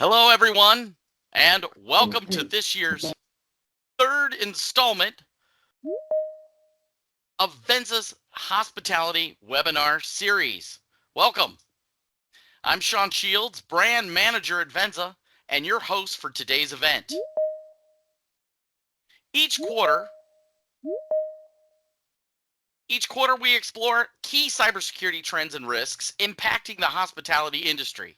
Hello, everyone, and welcome to this year's third installment of Venza's Hospitality Webinar Series. Welcome. I'm Sean Shields, Brand Manager at Venza, and your host for today's event. Each quarter, we explore key cybersecurity trends and risks impacting the hospitality industry.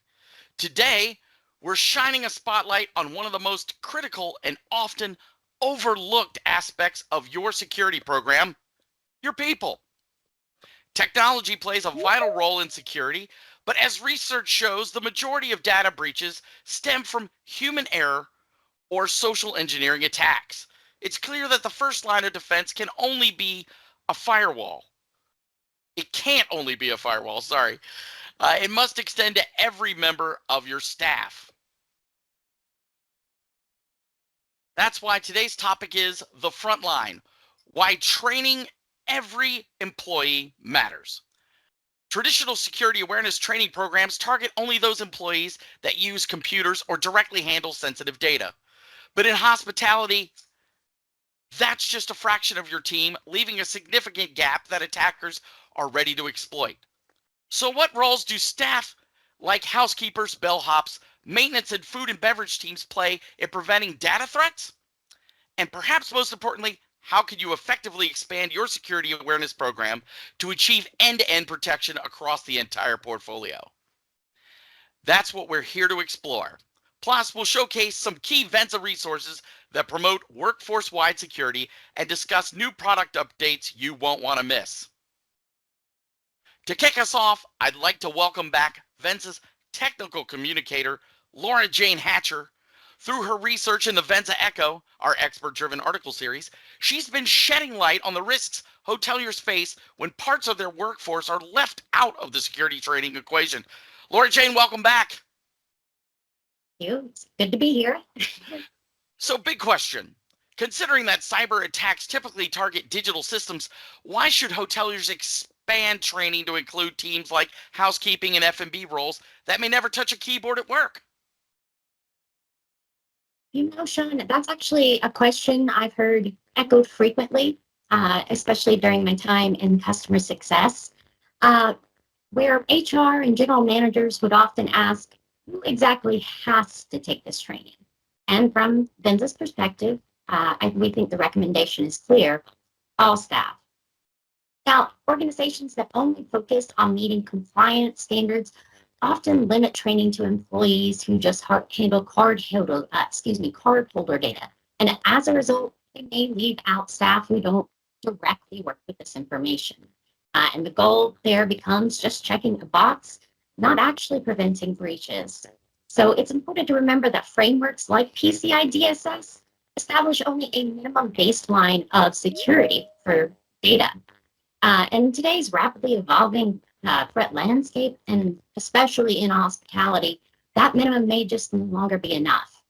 Today, we're shining a spotlight on one of the most critical and often overlooked aspects of your security program, your people. Technology plays a vital role in security, but as research shows, the majority of data breaches stem from human error or social engineering attacks. It's clear that the first line of defense can only be a firewall. It can't only be a firewall, sorry. It must extend to every member of your staff. That's why today's topic is the front line, why training every employee matters. Traditional security awareness training programs target only those employees that use computers or directly handle sensitive data. But in hospitality, that's just a fraction of your team, leaving a significant gap that attackers are ready to exploit. So what roles do staff like housekeepers, bellhops, maintenance, and food and beverage teams play in preventing data threats? And perhaps most importantly, how can you effectively expand your security awareness program to achieve end-to-end protection across the entire portfolio? That's what we're here to explore. Plus, we'll showcase some key Venza resources that promote workforce-wide security and discuss new product updates you won't want to miss. To kick us off, I'd like to welcome back Venza's technical communicator, Laura Jane Hatcher. Through her research in the Venza Echo, our expert-driven article series, she's been shedding light on the risks hoteliers face when parts of their workforce are left out of the security training equation. Laura Jane, welcome back. Thank you. It's good to be here. So, big question. Considering that cyber attacks typically target digital systems, why should hoteliers expand training to include teams like housekeeping and F&B roles that may never touch a keyboard at work? Sean, that's actually a question I've heard echoed frequently, especially during my time in customer success, where HR and general managers would often ask, who exactly has to take this training? And from Venza's perspective, we think the recommendation is clear: all staff. Now, organizations that only focus on meeting compliance standards often limit training to employees who just handle cardholder data. And as a result, they may leave out staff who don't directly work with this information. And the goal there becomes just checking a box, not actually preventing breaches. So it's important to remember that frameworks like PCI DSS establish only a minimum baseline of security for data. And today's rapidly evolving threat landscape, and especially in hospitality, that minimum may just no longer be enough.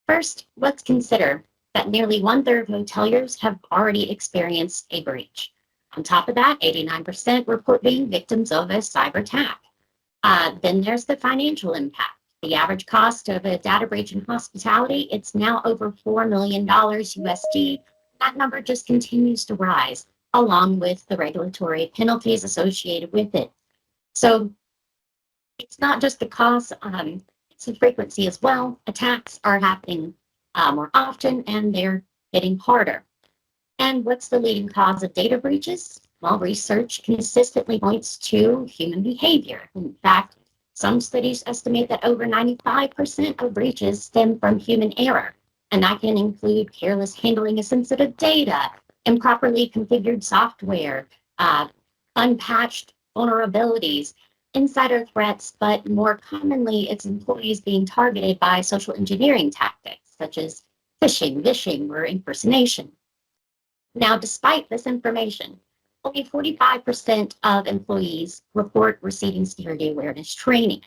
First, let's consider that nearly 1/3 of hoteliers have already experienced a breach. On top of that, 89% report being victims of a cyber attack. Then there's the financial impact. The average cost of a data breach in hospitality, it's now over $4 million USD. That number just continues to rise, along with the regulatory penalties associated with it. So it's not just the cost, it's the frequency as well. Attacks are happening more often, and they're getting harder. And what's the leading cause of data breaches? Well, research consistently points to human behavior. In fact, some studies estimate that over 95% of breaches stem from human error, and that can include careless handling of sensitive data, improperly configured software, unpatched vulnerabilities, insider threats, but more commonly, it's employees being targeted by social engineering tactics such as phishing, vishing, or impersonation. Now, despite this information, only 45% of employees report receiving security awareness training,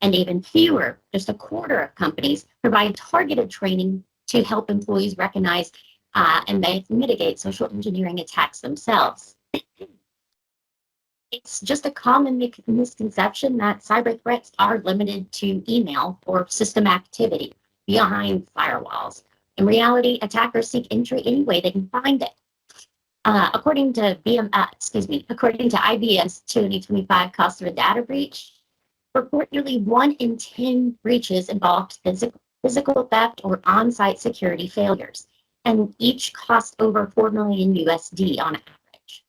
and even fewer, just a quarter of companies, provide targeted training to help employees recognize and they mitigate social engineering attacks themselves. It's just a common misconception that cyber threats are limited to email or system activity behind firewalls. In reality, attackers seek entry any way they can find it. According to IBM's 2025 cost of a data breach, reportedly 1 in 10 breaches involved physical theft or on-site security failures, and each cost over 4 million USD on average.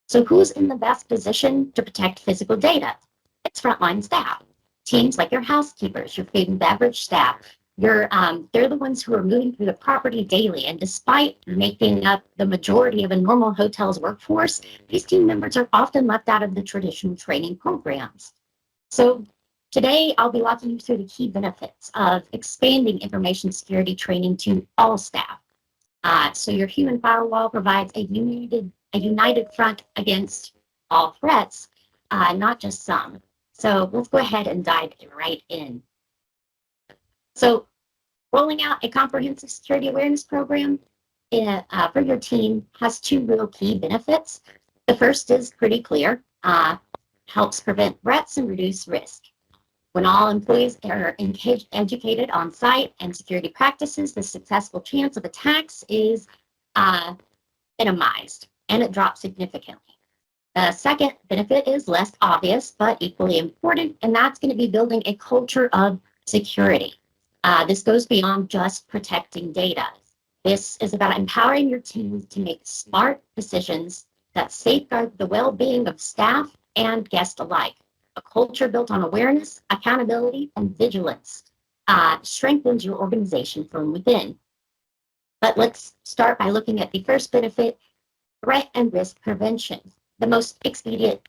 So who's in the best position to protect physical data? It's frontline staff. Teams like your housekeepers, your food and beverage staff, they're the ones who are moving through the property daily. And despite making up the majority of a normal hotel's workforce, these team members are often left out of the traditional training programs. So today I'll be walking you through the key benefits of expanding information security training to all staff. So your human firewall provides a united front against all threats, not just some. So let's go ahead and dive right in. So rolling out a comprehensive security awareness program for your team has two real key benefits. The first is pretty clear, helps prevent threats and reduce risk. When all employees are educated on site and security practices, the successful chance of attacks is minimized, and it drops significantly. The second benefit is less obvious, but equally important, and that's going to be building a culture of security. This goes beyond just protecting data. This is about empowering your team to make smart decisions that safeguard the well-being of staff and guests alike. A culture built on awareness, accountability, and vigilance strengthens your organization from within. But let's start by looking at the first benefit, threat and risk prevention, the most expected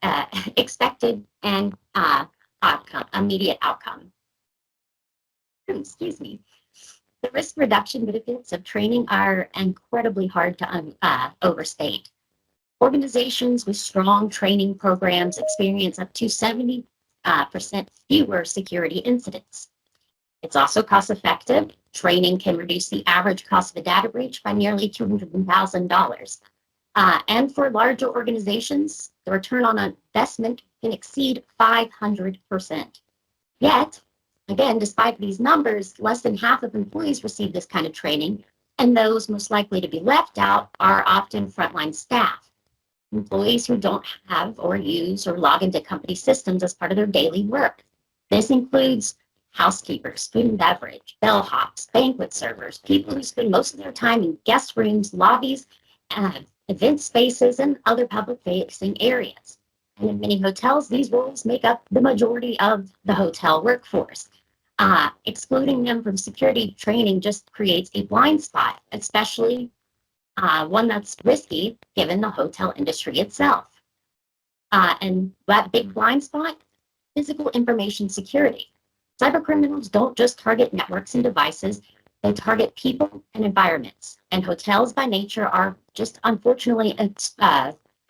and immediate outcome. Excuse me. The risk reduction benefits of training are incredibly hard to overstate. Organizations with strong training programs experience up to 70% fewer security incidents. It's also cost effective. Training can reduce the average cost of a data breach by nearly $200,000. And for larger organizations, the return on investment can exceed 500%. Yet, again, despite these numbers, less than half of employees receive this kind of training, and those most likely to be left out are often frontline staff, employees who don't have or use or log into company systems as part of their daily work. This includes housekeepers, food and beverage, bellhops, banquet servers, people who spend most of their time in guest rooms, lobbies, event spaces, and other public-facing areas. And in many hotels, these roles make up the majority of the hotel workforce. Excluding them from security training just creates a blind spot, especially one that's risky given the hotel industry itself. And that big blind spot, physical information security. Cybercriminals don't just target networks and devices, they target people and environments. And hotels by nature are just unfortunately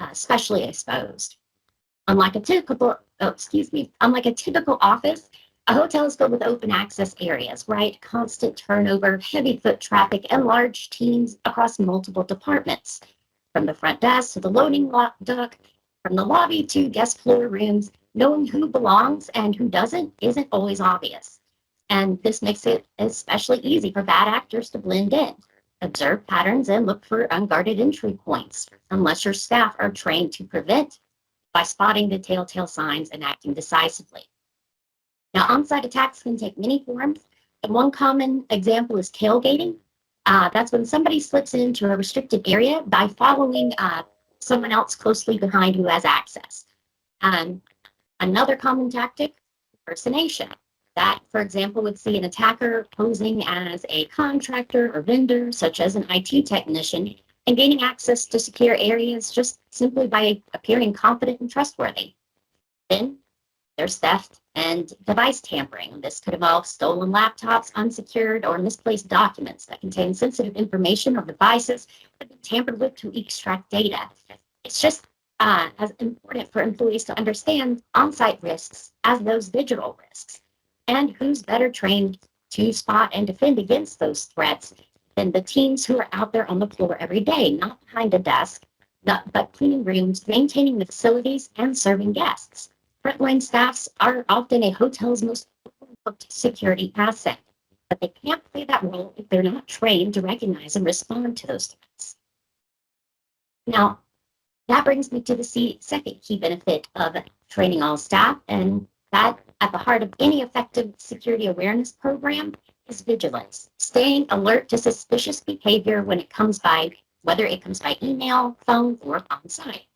especially exposed. Unlike a typical office, a hotel is filled with open access areas, right? Constant turnover, heavy foot traffic, and large teams across multiple departments. From the front desk to the loading dock, from the lobby to guest floor rooms, knowing who belongs and who doesn't isn't always obvious. And this makes it especially easy for bad actors to blend in, observe patterns, and look for unguarded entry points, unless your staff are trained to prevent by spotting the telltale signs and acting decisively. Now, on-site attacks can take many forms, and one common example is tailgating. That's when somebody slips into a restricted area by following someone else closely behind who has access. Another common tactic, impersonation. That, for example, would see an attacker posing as a contractor or vendor, such as an IT technician, and gaining access to secure areas just simply by appearing confident and trustworthy. Then there's theft and device tampering. This could involve stolen laptops, unsecured or misplaced documents that contain sensitive information or devices that have been tampered with to extract data. It's just as important for employees to understand on-site risks as those digital risks. And who's better trained to spot and defend against those threats than the teams who are out there on the floor every day, not behind a desk, but cleaning rooms, maintaining the facilities, and serving guests. Frontline staffs are often a hotel's most overlooked security asset, but they can't play that role if they're not trained to recognize and respond to those threats. Now, that brings me to the second key benefit of training all staff, and that at the heart of any effective security awareness program is vigilance, staying alert to suspicious behavior when it comes by, whether it comes by email, phone, or on site.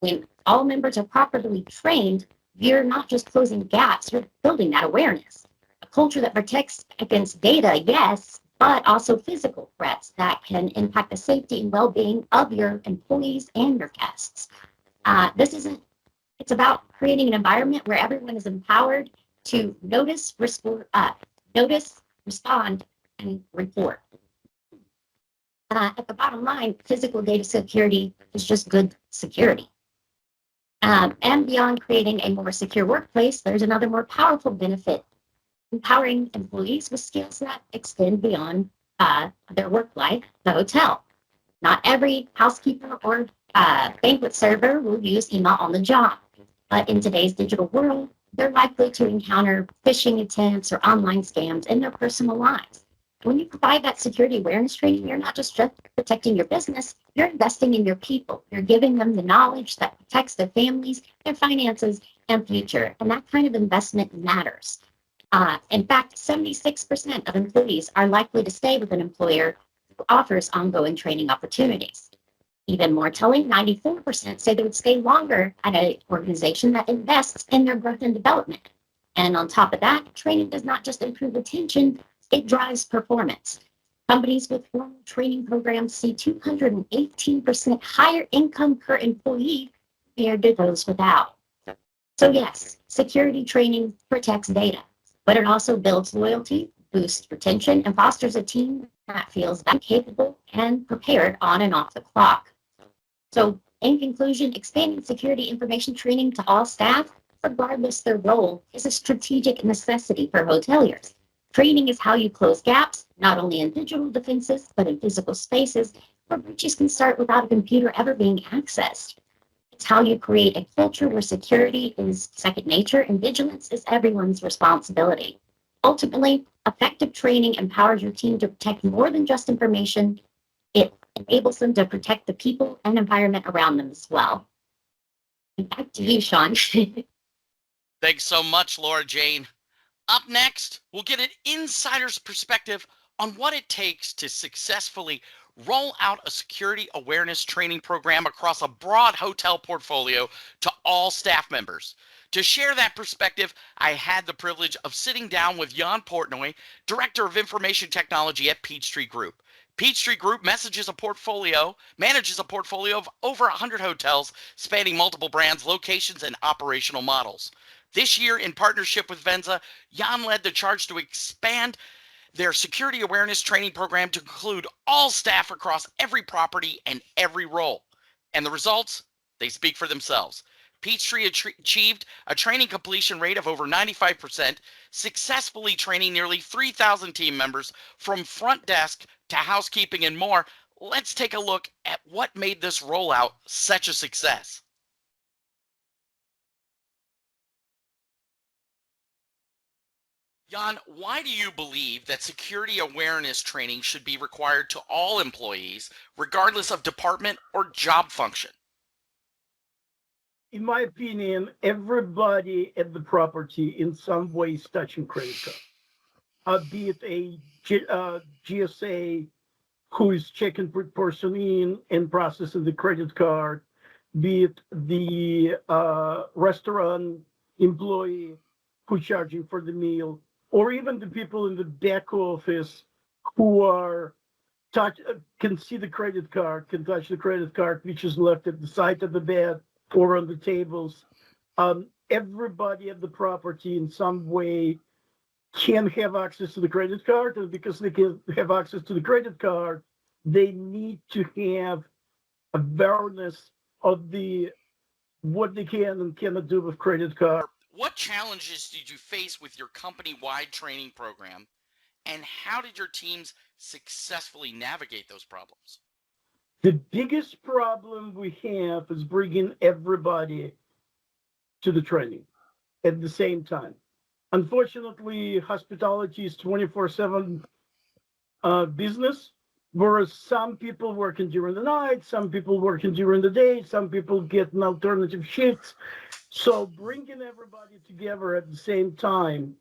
When all members are properly trained, you're not just closing gaps, you're building that awareness. A culture that protects against data, yes, but also physical threats that can impact the safety and well-being of your employees and your guests. This isn't, it's about creating an environment where everyone is empowered to notice, respond, and report. At the bottom line, physical data security is just good security. And beyond creating a more secure workplace, there's another more powerful benefit: empowering employees with skills that extend beyond their work life, the hotel. Not every housekeeper or banquet server will use email on the job, but in today's digital world, they're likely to encounter phishing attempts or online scams in their personal lives. When you provide that security awareness training, you're not just protecting your business, you're investing in your people. You're giving them the knowledge that protects their families, their finances, and future. And that kind of investment matters. In fact, 76% of employees are likely to stay with an employer who offers ongoing training opportunities. Even more telling, 94% say they would stay longer at an organization that invests in their growth and development. And on top of that, training does not just improve retention, it drives performance. Companies with formal training programs see 218% higher income per employee compared to those without. So yes, security training protects data, but it also builds loyalty, boosts retention, and fosters a team that feels capable and prepared on and off the clock. So in conclusion, expanding security information training to all staff, regardless their role, is a strategic necessity for hoteliers. Training is how you close gaps, not only in digital defenses, but in physical spaces where breaches can start without a computer ever being accessed. It's how you create a culture where security is second nature and vigilance is everyone's responsibility. Ultimately, effective training empowers your team to protect more than just information. It enables them to protect the people and environment around them as well. And back to you, Sean. Thanks so much, Laura Jane. Up next, we'll get an insider's perspective on what it takes to successfully roll out a security awareness training program across a broad hotel portfolio to all staff members. To share that perspective, I had the privilege of sitting down with Jan Portnoy, Director of Information Technology at Peachtree Group. Peachtree Group manages a portfolio of over 100 hotels spanning multiple brands, locations, and operational models. This year, in partnership with Venza, Jan led the charge to expand their security awareness training program to include all staff across every property and every role. And the results, they speak for themselves. Peachtree achieved a training completion rate of over 95%, successfully training nearly 3,000 team members from front desk to housekeeping and more. Let's take a look at what made this rollout such a success. Jan, why do you believe that security awareness training should be required to all employees, regardless of department or job function? In my opinion, everybody at the property in some way is touching credit card. Be it a GSA who is checking person in and processing the credit card, be it the restaurant employee who's charging for the meal, or even the people in the back office who are can see the credit card, can touch the credit card, which is left at the side of the bed or on the tables. Everybody at the property in some way can have access to the credit card, and because they can have access to the credit card, they need to have awareness of what they can and cannot do with credit card. What challenges did you face with your company-wide training program, and how did your teams successfully navigate those problems? The biggest problem we have is bringing everybody to the training at the same time. Unfortunately, hospitality is 24/7 business, whereas some people working during the night, some people working during the day, some people getting alternative shifts. So bringing everybody together at the same time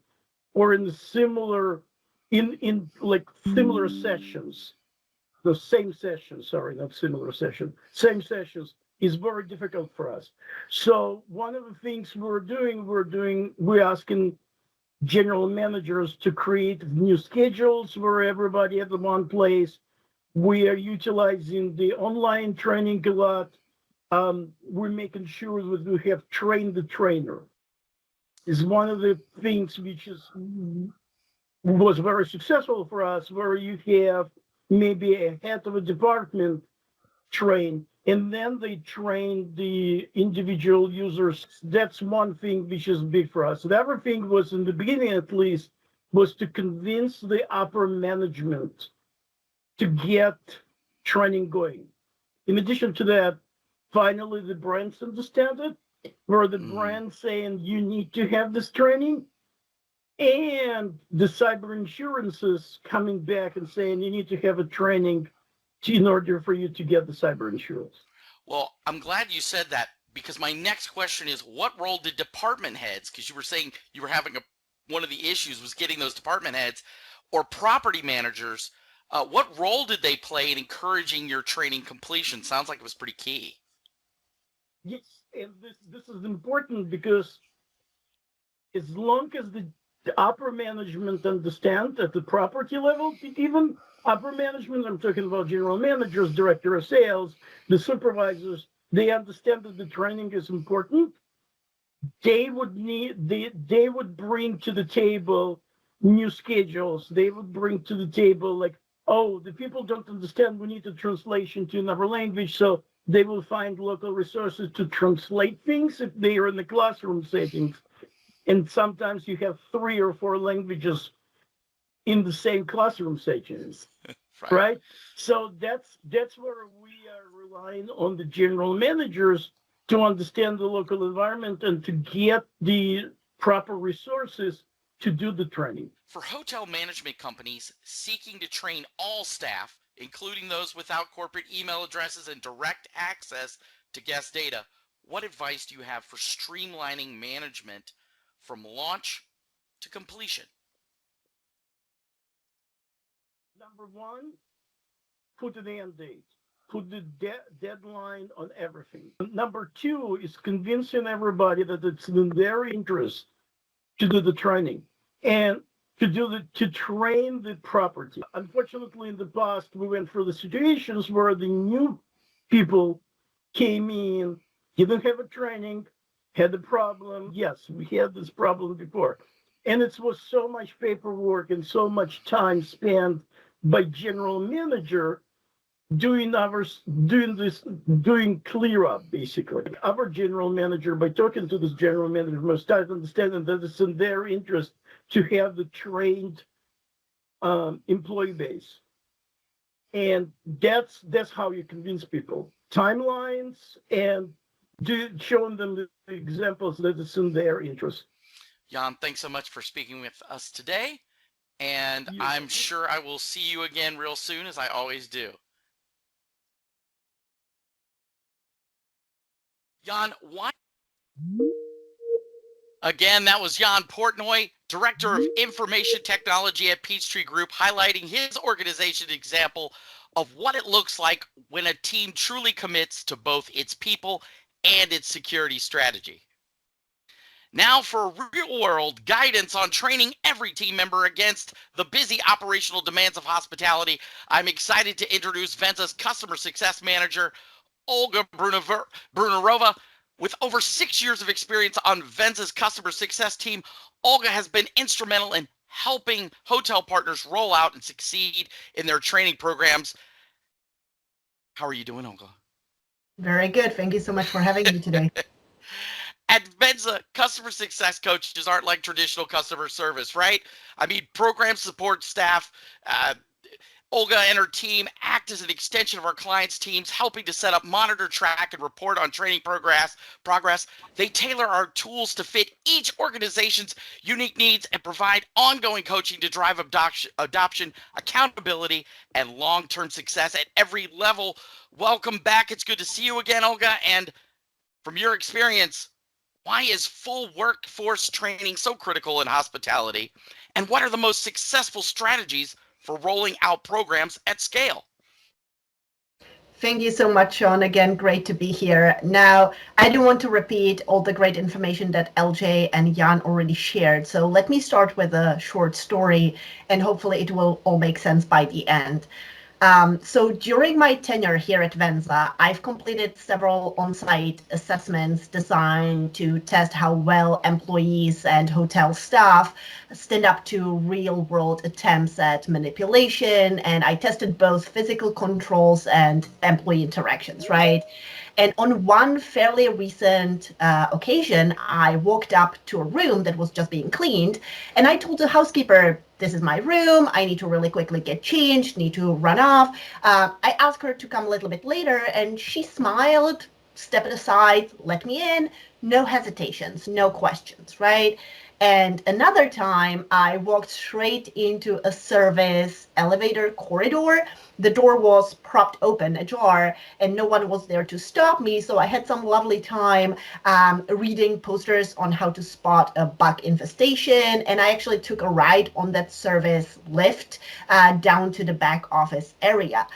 or in similar in like similar sessions, the same sessions, sorry, not similar session, same sessions is very difficult for us. So one of the things we're asking general managers to create new schedules where everybody at the one place. We are utilizing the online training a lot. We're making sure that we have trained the trainer. Is one of the things which was very successful for us, where you have maybe a head of a department train, and then they train the individual users. That's one thing which is big for us. The other thing was, in the beginning at least, was to convince the upper management to get training going. In addition to that, finally the brands understand it, where the brand saying you need to have this training, and the cyber insurances coming back and saying you need to have a training in order for you to get the cyber insurance. Well, I'm glad you said that, because my next question is, what role did department heads, because you were saying you were having one of the issues was getting those department heads or property managers, what role did they play in encouraging your training completion? Sounds like it was pretty key. Yes, and this is important because as long as the upper management understand at the property level, even upper management, I'm talking about general managers, director of sales, the supervisors, they understand that the training is important. They would bring to the table new schedules. They would bring to the table like, oh, the people don't understand, we need a translation to another language. So they will find local resources to translate things if they are in the classroom settings. And sometimes you have 3 or 4 languages in the same classroom settings, right? So that's where we are relying on the general managers to understand the local environment and to get the proper resources to do the training. For hotel management companies seeking to train all staff, including those without corporate email addresses and direct access to guest data, what advice do you have for streamlining management from launch to completion? Number one, put an end date. Put the deadline on everything. Number 2 is convincing everybody that it's in their interest to do the training and to train the property. Unfortunately, in the past, we went through the situations where the new people came in, didn't have a training, had a problem. Yes, we had this problem before. And it was so much paperwork and so much time spent by general manager doing clear up, basically. Our general manager, by talking to this general manager, must start understanding that it's in their interest to have the trained employee base. And that's how you convince people. Timelines and showing them the examples that it's in their interest. Jan, thanks so much for speaking with us today. And I'm sure I will see you again real soon, as I always do. Jan, why? Again, that was Jan Portnoy, Director of Information Technology at Peachtree Group, highlighting his organization's example of what it looks like when a team truly commits to both its people and its security strategy. Now for real-world guidance on training every team member against the busy operational demands of hospitality, I'm excited to introduce Venza's Customer Success Manager, Olga Brunarova. With over 6 years of experience on Venza's customer success team, Olga has been instrumental in helping hotel partners roll out and succeed in their training programs. How are you doing, Olga? Very good. Thank you so much for having me today. At Venza, customer success coaches aren't like traditional customer service, right? I mean, program support staff Olga and her team act as an extension of our clients' teams, helping to set up, monitor, track, and report on training progress. They tailor our tools to fit each organization's unique needs and provide ongoing coaching to drive adoption, accountability, and long-term success at every level. Welcome back. It's good to see you again, Olga. And from your experience, why is full workforce training so critical in hospitality? And what are the most successful strategies for rolling out programs at scale? Thank you so much, Sean. Again, great to be here. Now, I do want to repeat all the great information that LJ and Jan already shared. So let me start with a short story, and hopefully it will all make sense by the end. So during my tenure here at Venza, I've completed several on-site assessments designed to test how well employees and hotel staff stand up to real-world attempts at manipulation, and I tested both physical controls and employee interactions, right? And on one fairly recent occasion, I walked up to a room that was just being cleaned, and I told the housekeeper, this is my room, I need to really quickly get changed, need to run off. I asked her to come a little bit later, and she smiled, stepped aside, let me in, no hesitations, no questions, right? And another time, I walked straight into a service elevator corridor. The door was propped open, ajar, and no one was there to stop me. So I had some lovely time reading posters on how to spot a bug infestation. And I actually took a ride on that service lift down to the back office area.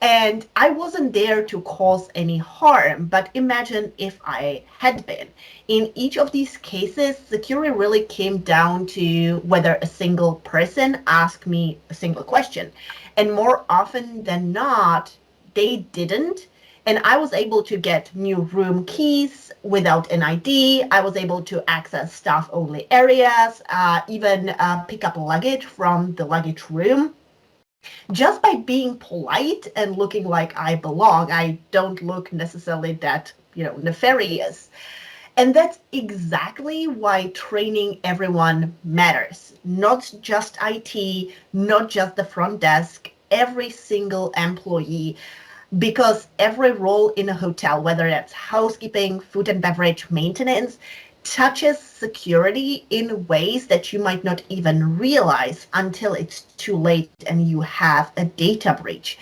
And I wasn't there to cause any harm, but imagine if I had been. In each of these cases, security really came down to whether a single person asked me a single question. And more often than not, they didn't. And I was able to get new room keys without an ID. I was able to access staff-only areas, even pick up luggage from the luggage room. Just by being polite and looking like I belong. I don't look necessarily that, nefarious. And that's exactly why training everyone matters. Not just IT, not just the front desk, every single employee. Because every role in a hotel, whether that's housekeeping, food and beverage, maintenance, touches security in ways that you might not even realize until it's too late and you have a data breach.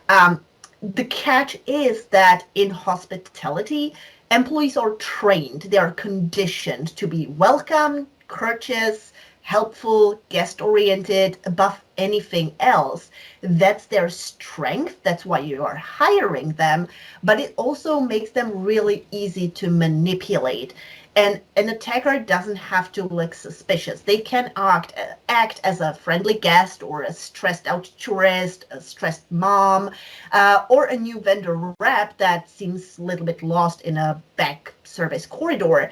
The catch is that in hospitality, employees are trained, they are conditioned to be welcome, courteous, helpful, guest-oriented, above anything else. That's their strength. That's why you are hiring them. But it also makes them really easy to manipulate. And an attacker doesn't have to look suspicious. They can act as a friendly guest or a stressed out tourist, a stressed mom, or a new vendor rep that seems a little bit lost in a back service corridor.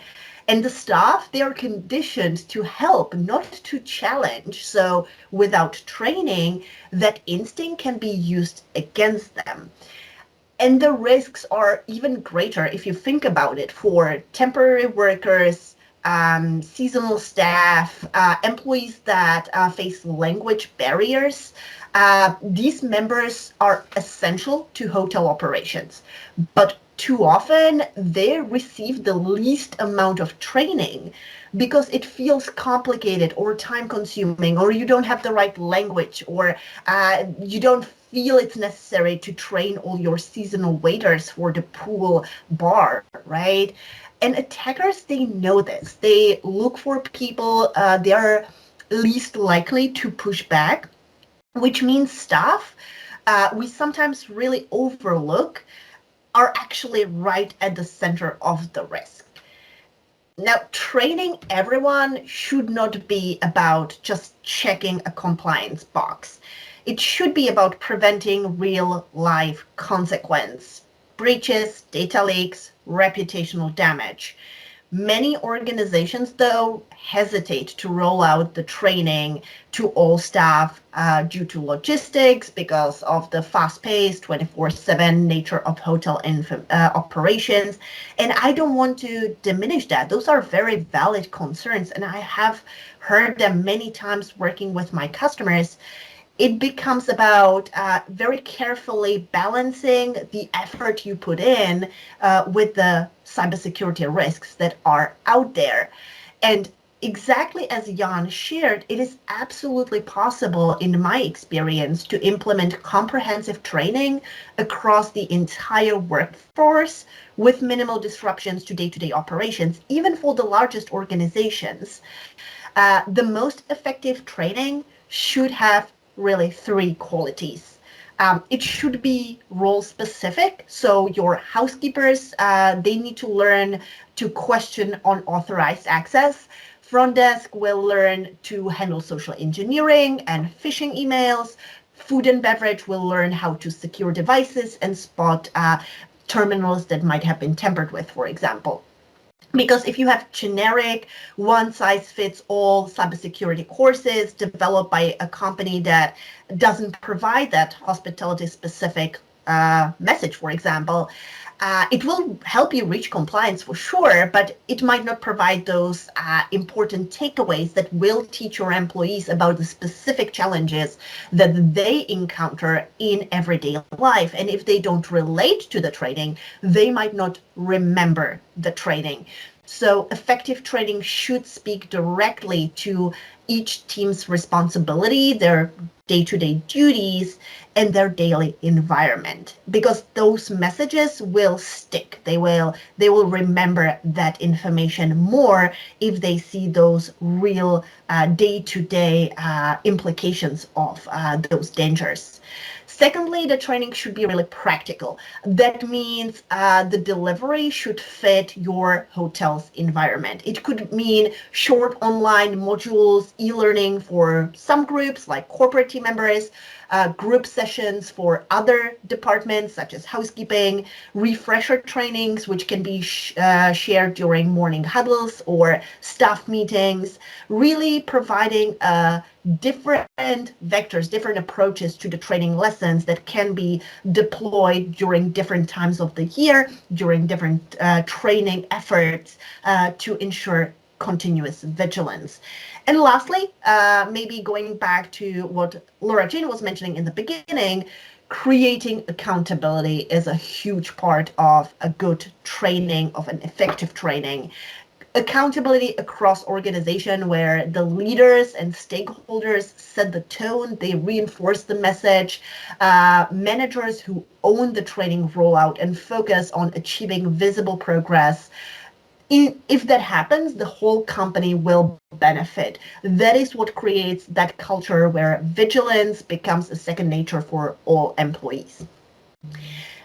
And the staff, they are conditioned to help, not to challenge. So without training, that instinct can be used against them. And the risks are even greater if you think about it for temporary workers, seasonal staff, employees that face language barriers. These members are essential to hotel operations, but too often they receive the least amount of training because it feels complicated or time consuming, or you don't have the right language, or you don't feel it's necessary to train all your seasonal waiters for the pool bar, right? And attackers, they know this. They look for people they are least likely to push back, which means staff we sometimes really overlook are actually right at the center of the risk. Now, training everyone should not be about just checking a compliance box. It should be about preventing real life consequence, breaches, data leaks, reputational damage. Many organizations, though, hesitate to roll out the training to all staff due to logistics, because of the fast-paced 24/7 nature of hotel operations. And I don't want to diminish that. Those are very valid concerns, and I have heard them many times working with my customers. it becomes about very carefully balancing the effort you put in with the cybersecurity risks that are out there. And exactly as Jan shared, it is absolutely possible, in my experience, to implement comprehensive training across the entire workforce with minimal disruptions to day-to-day operations, even for the largest organizations. The most effective training should have really three qualities. It should be role specific. So your housekeepers, they need to learn to question unauthorized access. Front desk will learn to handle social engineering and phishing emails. Food and beverage will learn how to secure devices and spot terminals that might have been tampered with, for example. Because if you have generic one-size-fits-all cybersecurity courses developed by a company that doesn't provide that hospitality-specific message, for example, it will help you reach compliance for sure, but it might not provide those important takeaways that will teach your employees about the specific challenges that they encounter in everyday life. And if they don't relate to the training, they might not remember the training. So effective training should speak directly to each team's responsibility, their day-to-day duties, and their daily environment, because those messages will stick. They will remember that information more if they see those real day-to-day implications of those dangers. Secondly, the training should be really practical. That means the delivery should fit your hotel's environment. It could mean short online modules, e-learning for some groups like corporate team members, group sessions for other departments such as housekeeping, refresher trainings, which can be shared during morning huddles or staff meetings, really providing different vectors, different approaches to the training lessons that can be deployed during different times of the year, during different training efforts to ensure continuous vigilance. And lastly, maybe going back to what Laura Jane was mentioning in the beginning, creating accountability is a huge part of a good training, of an effective training. Accountability across organization where the leaders and stakeholders set the tone, they reinforce the message, managers who own the training rollout and focus on achieving visible progress. If that happens, the whole company will benefit. That is what creates that culture where vigilance becomes a second nature for all employees.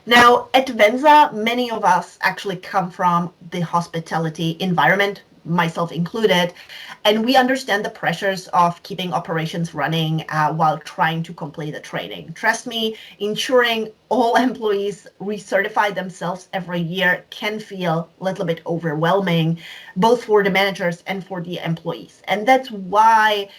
Now, at Venza, many of us actually come from the hospitality environment, myself included, and we understand the pressures of keeping operations running while trying to complete the training. Trust me, ensuring all employees recertify themselves every year can feel a little bit overwhelming, both for the managers and for the employees. And that's why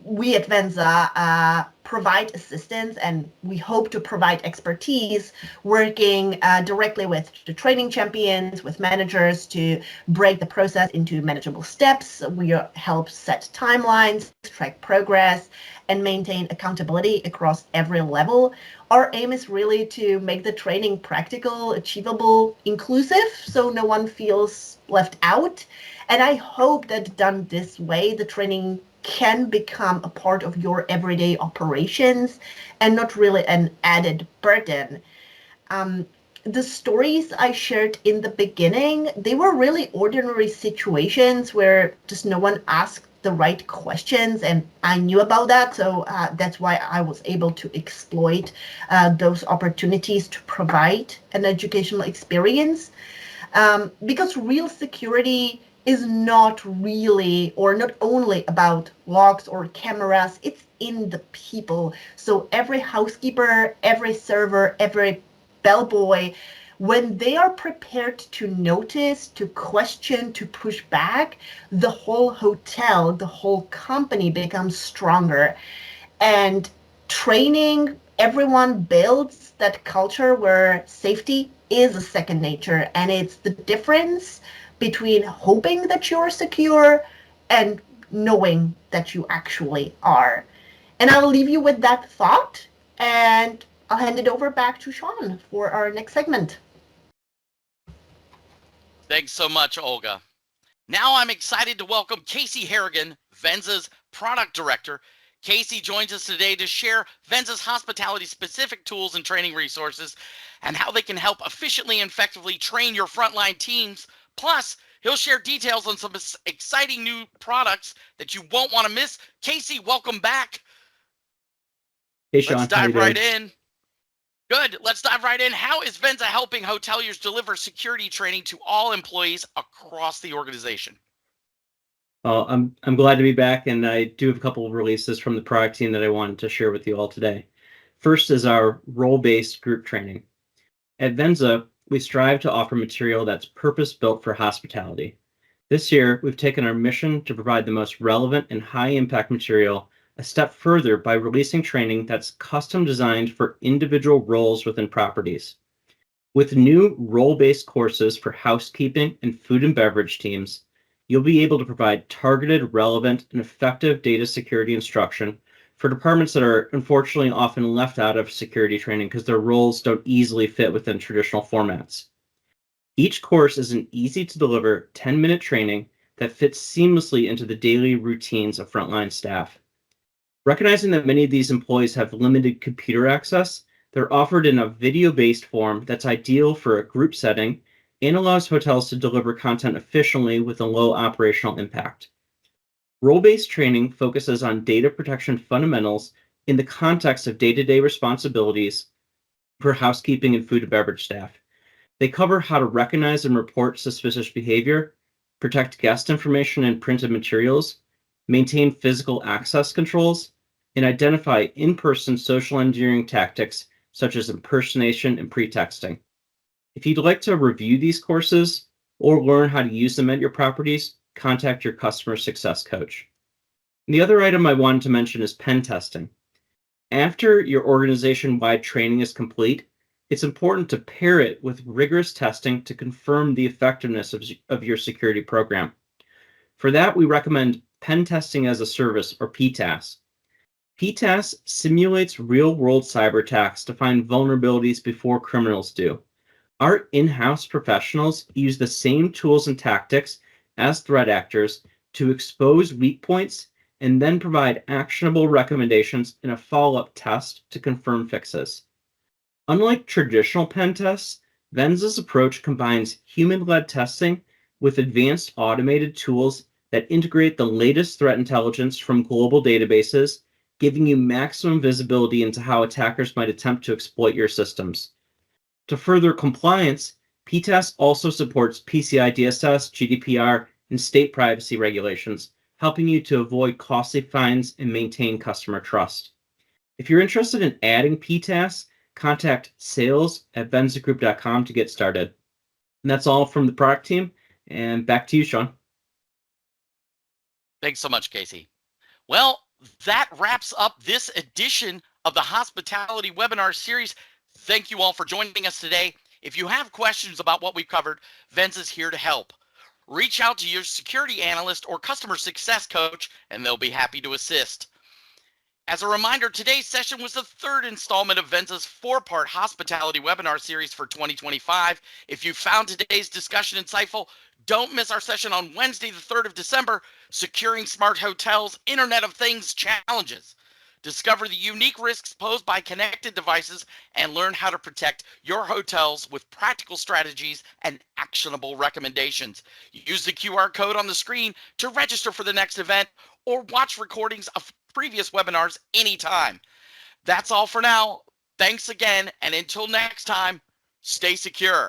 we at Venza provide assistance, and we hope to provide expertise working directly with the training champions, with managers to break the process into manageable steps. We help set timelines, track progress, and maintain accountability across every level. Our aim is really to make the training practical, achievable, inclusive, so no one feels left out. And I hope that done this way, the training can become a part of your everyday operations and not really an added burden. The stories I shared in the beginning, they were really ordinary situations where just no one asked the right questions, and I knew about that, so that's why I was able to exploit those opportunities to provide an educational experience. Because real security is not really, or not only about logs or cameras, it's in the people. So every housekeeper, every server, every bellboy, when they are prepared to notice, to question, to push back, the whole hotel, the whole company becomes stronger. And training, everyone builds that culture where safety is a second nature, and it's the difference between hoping that you're secure and knowing that you actually are. And I'll leave you with that thought, and I'll hand it over back to Sean for our next segment. Thanks so much, Olga. Now I'm excited to welcome Casey Harrigan, Venza's product director. Casey joins us today to share Venza's hospitality-specific tools and training resources and how they can help efficiently and effectively train your frontline teams. Plus, he'll share details on some exciting new products that you won't want to miss. Casey, welcome back. Hey, Sean. Let's dive right in. Good. Let's dive right in. How is Venza helping hoteliers deliver security training to all employees across the organization? Well, I'm glad to be back, and I do have a couple of releases from the product team that I wanted to share with you all today. First is our role-based group training. At Venza, we strive to offer material that's purpose-built for hospitality. This year, we've taken our mission to provide the most relevant and high-impact material a step further by releasing training that's custom designed for individual roles within properties. With new role-based courses for housekeeping and food and beverage teams, you'll be able to provide targeted, relevant, and effective data security instruction for departments that are unfortunately often left out of security training because their roles don't easily fit within traditional formats. Each course is an easy-to-deliver 10-minute training that fits seamlessly into the daily routines of frontline staff. Recognizing that many of these employees have limited computer access, they're offered in a video-based form that's ideal for a group setting and allows hotels to deliver content efficiently with a low operational impact. Role-based training focuses on data protection fundamentals in the context of day-to-day responsibilities for housekeeping and food and beverage staff. They cover how to recognize and report suspicious behavior, protect guest information and printed materials, maintain physical access controls, and identify in-person social engineering tactics such as impersonation and pretexting. If you'd like to review these courses or learn how to use them at your properties, contact your customer success coach. And the other item I wanted to mention is pen testing. After your organization-wide training is complete, it's important to pair it with rigorous testing to confirm the effectiveness of your security program. For that, we recommend Pen Testing as a Service, or PTAS. PTAS simulates real-world cyber attacks to find vulnerabilities before criminals do. Our in-house professionals use the same tools and tactics as threat actors to expose weak points and then provide actionable recommendations in a follow-up test to confirm fixes. Unlike traditional pen tests, Venza's approach combines human-led testing with advanced automated tools that integrate the latest threat intelligence from global databases, giving you maximum visibility into how attackers might attempt to exploit your systems. To further compliance, PTAS also supports PCI DSS, GDPR, and state privacy regulations, helping you to avoid costly fines and maintain customer trust. If you're interested in adding PTAS, contact sales@venzagroup.com to get started. And that's all from the product team, and back to you, Sean. Thanks so much, Casey. Well, that wraps up this edition of the Hospitality Webinar Series. Thank you all for joining us today. If you have questions about what we've covered, Venza's here to help. Reach out to your security analyst or customer success coach, and they'll be happy to assist. As a reminder, today's session was the third installment of Venza's 4-part hospitality webinar series for 2025. If you found today's discussion insightful, don't miss our session on Wednesday, the 3rd of December, Securing Smart Hotels, Internet of Things Challenges. Discover the unique risks posed by connected devices and learn how to protect your hotels with practical strategies and actionable recommendations. Use the QR code on the screen to register for the next event or watch recordings of previous webinars anytime. That's all for now. Thanks again, and until next time, stay secure.